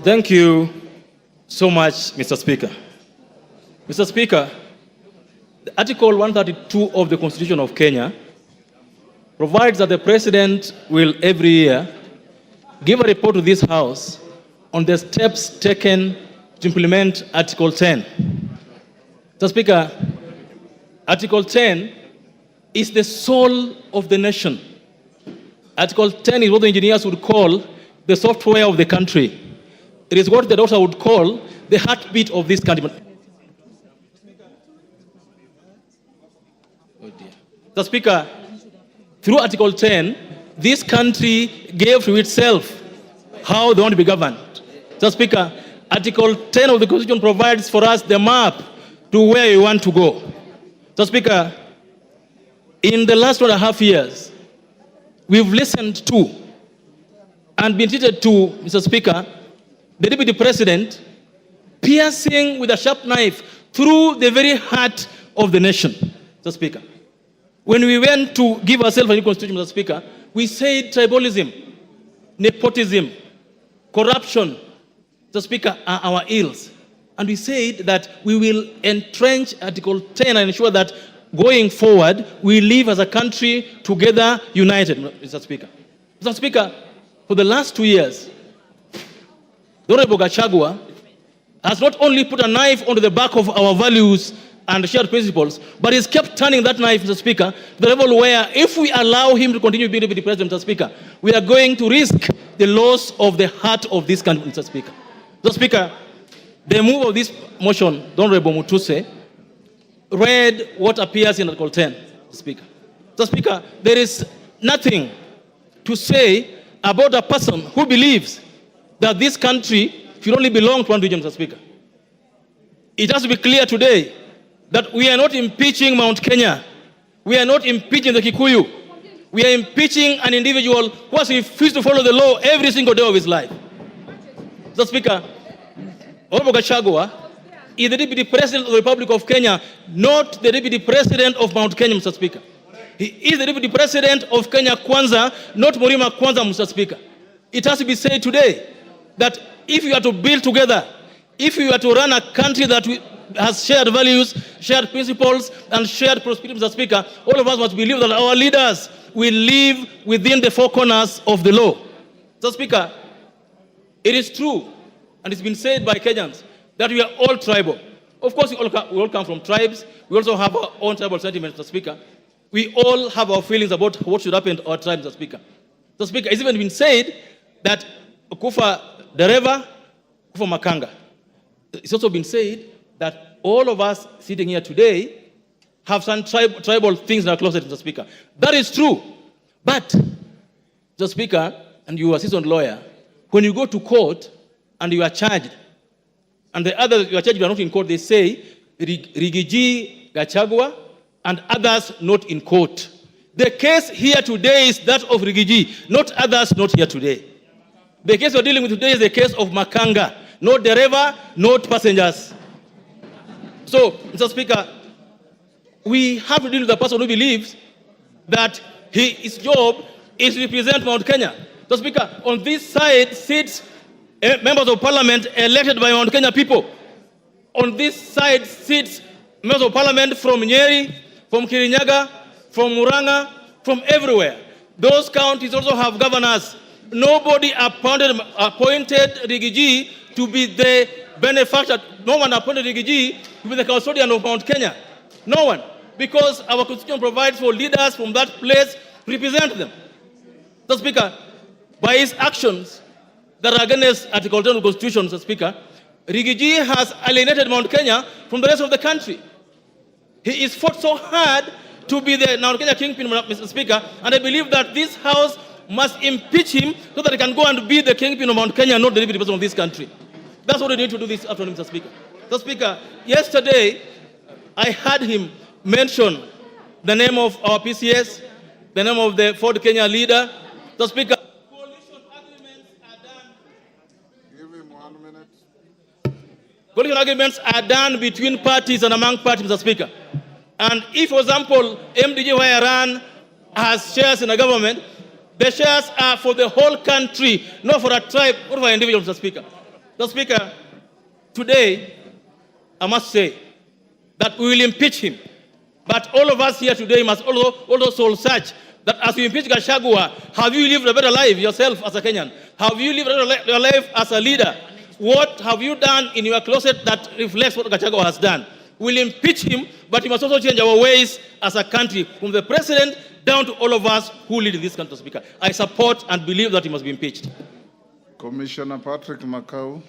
Thank you so much, Mr. Speaker. Mr. Speaker, the Article 132 of the Constitution of Kenya provides that the President will every year give a report to this House on the steps taken to implement Article 10. Mr. Speaker, Article 10 is the soul of the nation. Article 10 is what the engineers would call the software of the country. It is what the doctor would call the heartbeat of this country. Oh dear. Mr. Speaker, through Article 10, this country gave to itself how they want to be governed. Mr. Speaker, Article 10 of the Constitution provides for us the map to where we want to go. Mr. Speaker, in the last 1.5 years, we've listened to and been treated to, Mr. Speaker, the Deputy President piercing with a sharp knife through the very heart of the nation, Mr. Speaker. When we went to give ourselves a new constitution, Mr. Speaker, we said tribalism, nepotism, corruption, Mr. Speaker, are our ills. And we said that we will entrench Article 10 and ensure that going forward, we live as a country together, united, Mr. Speaker. Mr. Speaker, for the last 2 years, the Honorable GACHAGUA has not only put a knife onto the back of our values and shared principles, but he's kept turning that knife, Mr. Speaker, to the level where if we allow him to continue being Deputy President, Mr. Speaker, we are going to risk the loss of the heart of this country, Mr. Speaker. Mr. Speaker, the move of this motion, the Honorable Mutuse, read what appears in Article 10, Mr. Speaker. Mr. Speaker, there is nothing to say about a person who believes that this country should only belong to one region, Mr. Speaker. It has to be clear today that we are not impeaching Mount Kenya. We are not impeaching the Kikuyu. We are impeaching an individual who has refused to follow the law every single day of his life. Mr. Speaker, Honorable GACHAGUA is the Deputy President of the Republic of Kenya, not the Deputy President of Mount Kenya, Mr. Speaker. He is the Deputy President of Kenya Kwanza, not Murima Kwanza, Mr. Speaker. It has to be said today that if you are to build together, if you are to run a country that has shared values, shared principles, and shared prosperity, Mr. Speaker, all of us must believe that our leaders will live within the four corners of the law. Mr. Speaker, it is true, and it's been said by Kenyans, that we are all tribal. Of course, we all come from tribes. We also have our own tribal sentiments, Mr. Speaker. We all have our feelings about what should happen to our tribe, Mr. Speaker. Mr. Speaker, it's even been said that Kufa Dereva, Kufa Makanga. It's also been said that all of us sitting here today have some tribal things in our closet, Mr. Speaker. That is true. But, Mr. Speaker, and you are a seasoned lawyer, when you go to court and you are charged, and the others you are charged are not in court, they say, Rigiji, GACHAGUA, and others not in court. The case here today is that of Rigiji, not others not here today. The case we're dealing with today is the case of Makanga, not driver, not passengers. So, Mr. Speaker, we have to deal with a person who believes that his job is to represent Mount Kenya. Mr. Speaker, on this side sits members of parliament elected by Mount Kenya people. On this side sits members of parliament from Nyeri, from Kirinyaga, from Muranga, from everywhere. Those counties also have governors. Nobody appointed Rigiji to be the benefactor. No one appointed Rigiji to be the custodian of Mount Kenya. No one. Because our constitution provides for leaders from that place to represent them. Mr. Speaker, by his actions that are against Article 10 of the Constitution, Mr. Speaker, Rigiji has alienated Mount Kenya from the rest of the country. He is fought so hard to be the Mount Kenya kingpin, Mr. Speaker, and I believe that this House must impeach him so that he can go and be the kingpin of Mount Kenya, not the deputy president of this country. That's what we need to do this afternoon, Mr. Speaker. Mr. Speaker, yesterday I heard him mention the name of our PCS, the name of the Ford Kenya leader. Mr. Speaker, coalition agreements are done. Give him 1 minute. Coalition agreements are done between parties and among parties, Mr. Speaker. And if, for example, MDG where I ran has shares in a government, the shares are for the whole country, not for a tribe or for an individual, Mr. Speaker. Mr. Speaker, today, I must say that we will impeach him. But all of us here today must also soul search that as you impeach GACHAGUA, have you lived a better life yourself as a Kenyan? Have you lived a better life as a leader? What have you done in your closet that reflects what GACHAGUA has done? We'll impeach him, but we must also change our ways as a country, from the president down to all of us who lead this country, Speaker. I support and believe that he must be impeached. Commissioner Patrick Makau.